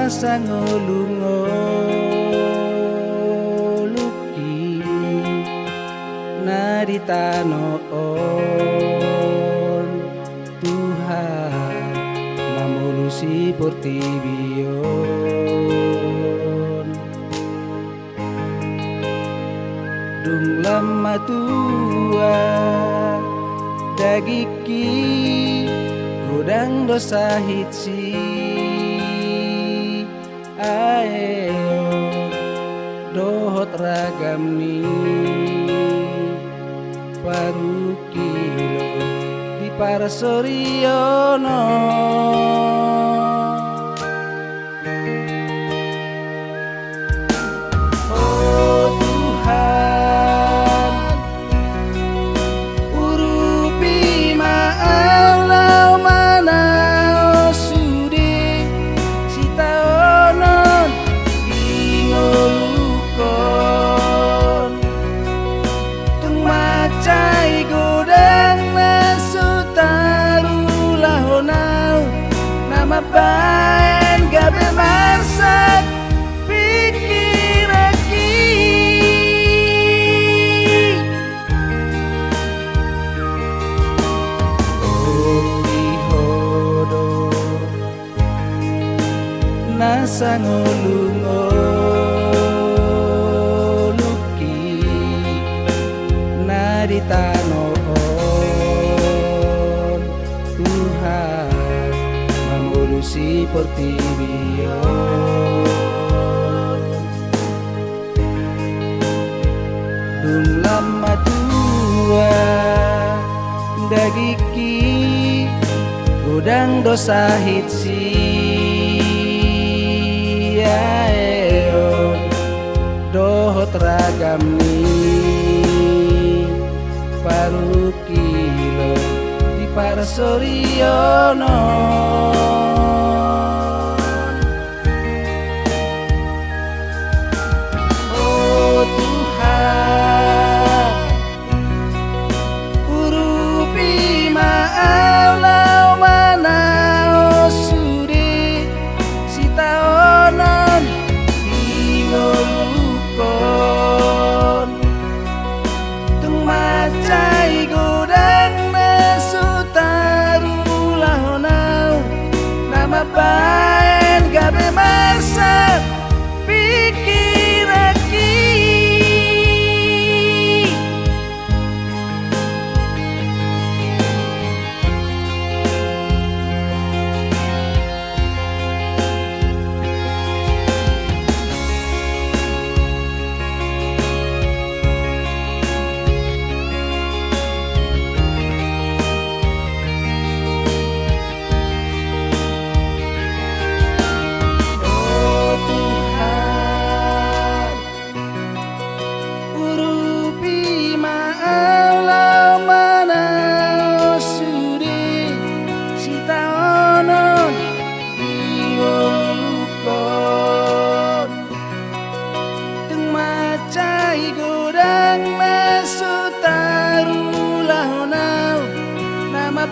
sangolungoluki naditanoon Tuhan mamulusi portibion dung lama tua dagiki godang dosa hitsi aeo dohot ragam ni parukilo di parasoriono oh Tuhan urupi maalau manao sudi sitaonon ingolukon tung macai godang nasutarulah honau nama baen gabe marsak pikiraki oh ihodo nasangolungoluki naditanoon Tuhan mamulusi portibion dung lama tua dagiki godang dosa hitsi aeon dohot ragam ni parukilo di parasoriono oh Tuhan urupi maalau manao sudi sitaonon ingolukon tung macai godang nasutarulah honau nama baen gabe marsak pikiraki oh Tuhan urupi maalau manao sudi sitaonon ingolukon tung macai godang nasutarulah honau nama